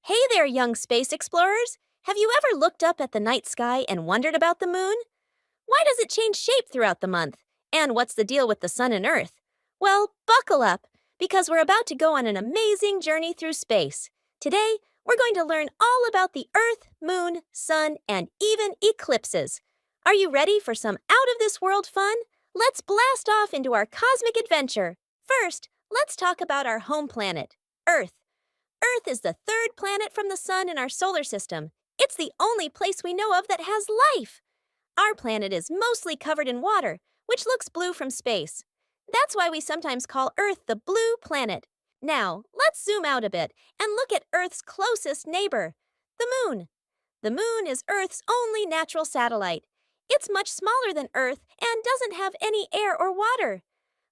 Hey there, young space explorers! Have you ever looked up at the night sky and wondered about the moon? Why does it change shape throughout the month? And what's the deal with the sun and Earth? Well, buckle up, because we're about to go on an amazing journey through space. Today, we're going to learn all about the Earth, Moon, Sun, and even eclipses. Are you ready for some out-of-this-world fun? Let's blast off into our cosmic adventure. First, let's talk about our home planet, Earth. Earth is the third planet from the Sun in our solar system. It's the only place we know of that has life. Our planet is mostly covered in water, which looks blue from space. That's why we sometimes call Earth the blue planet. Now, let's zoom out a bit and look at Earth's closest neighbor, the Moon. The Moon is Earth's only natural satellite. It's much smaller than Earth and doesn't have any air or water.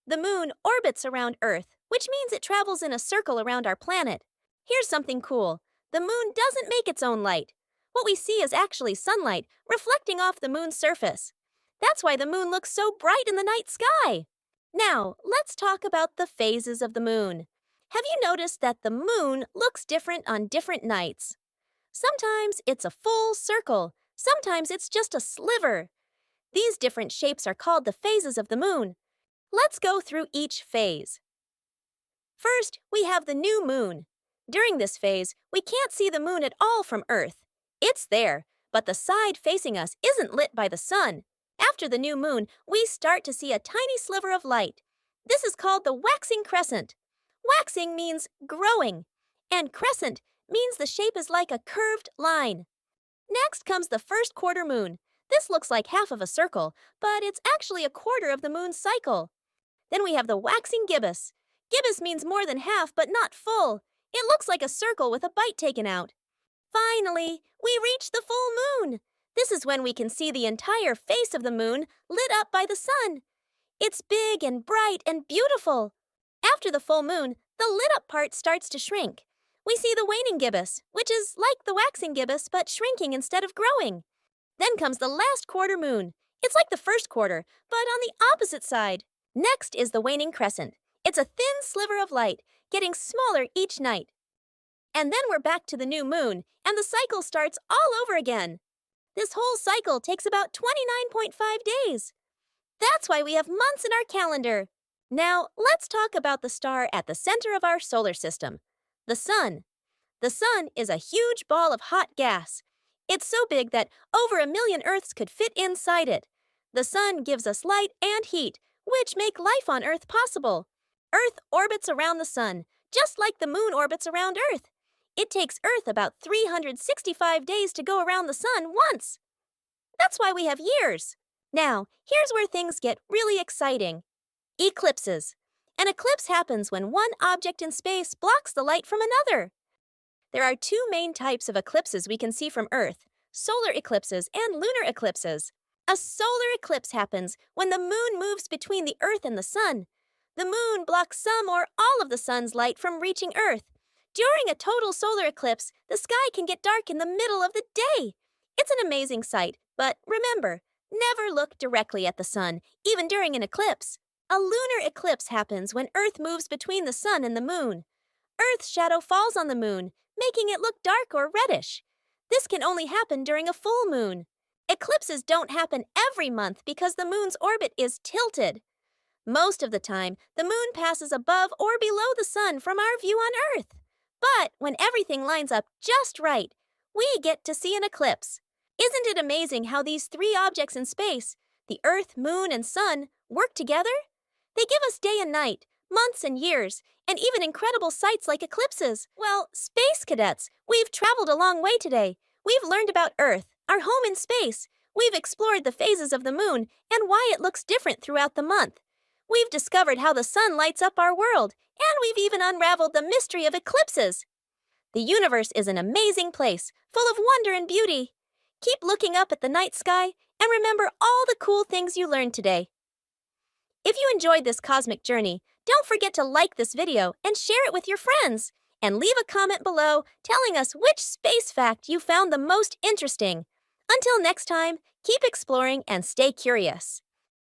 The Moon orbits around Earth, which means it travels in a circle around our planet. Here's something cool. The moon doesn't make its own light. What we see is actually sunlight reflecting off the moon's surface. That's why the moon looks so bright in the night sky. Now, let's talk about the phases of the moon. Have you noticed that the moon looks different on different nights? Sometimes it's a full circle. Sometimes it's just a sliver. These different shapes are called the phases of the moon. Let's go through each phase. First, we have the new moon. During this phase, we can't see the moon at all from Earth. It's there, but the side facing us isn't lit by the sun. After the new moon, we start to see a tiny sliver of light. This is called the waxing crescent. Waxing means growing, and crescent means the shape is like a curved line. Next comes the first quarter moon. This looks like half of a circle, but it's actually a quarter of the moon's cycle. Then we have the waxing gibbous. Gibbous means more than half, but not full. It looks like a circle with a bite taken out. Finally, we reach the full moon. This is when we can see the entire face of the moon lit up by the sun. It's big and bright and beautiful. After the full moon, the lit up part starts to shrink. We see the waning gibbous, which is like the waxing gibbous but shrinking instead of growing. Then comes the last quarter moon. It's like the first quarter, but on the opposite side. Next is the waning crescent. It's a thin sliver of light, getting smaller each night. And then we're back to the new moon, and the cycle starts all over again. This whole cycle takes about 29.5 days. That's why we have months in our calendar. Now, let's talk about the star at the center of our solar system, the Sun. The Sun is a huge ball of hot gas. It's so big that over 1 million Earths could fit inside it. The Sun gives us light and heat, which make life on Earth possible. Earth orbits around the Sun, just like the moon orbits around Earth. It takes Earth about 365 days to go around the Sun once. That's why we have years. Now, here's where things get really exciting. Eclipses. An eclipse happens when one object in space blocks the light from another. There are two main types of eclipses we can see from Earth, solar eclipses and lunar eclipses. A solar eclipse happens when the moon moves between the Earth and the Sun. The moon blocks some or all of the sun's light from reaching Earth. During a total solar eclipse, the sky can get dark in the middle of the day. It's an amazing sight, but remember, never look directly at the sun, even during an eclipse. A lunar eclipse happens when Earth moves between the sun and the moon. Earth's shadow falls on the moon, making it look dark or reddish. This can only happen during a full moon. Eclipses don't happen every month because the moon's orbit is tilted. Most of the time, the moon passes above or below the sun from our view on Earth. But when everything lines up just right, we get to see an eclipse. Isn't it amazing how these three objects in space, the Earth, Moon, and Sun, work together? They give us day and night, months and years, and even incredible sights like eclipses. Well, space cadets, we've traveled a long way today. We've learned about Earth, our home in space. We've explored the phases of the moon and why it looks different throughout the month. We've discovered how the sun lights up our world, and we've even unraveled the mystery of eclipses. The universe is an amazing place, full of wonder and beauty. Keep looking up at the night sky and remember all the cool things you learned today. If you enjoyed this cosmic journey, don't forget to like this video and share it with your friends. And leave a comment below telling us which space fact you found the most interesting. Until next time, keep exploring and stay curious.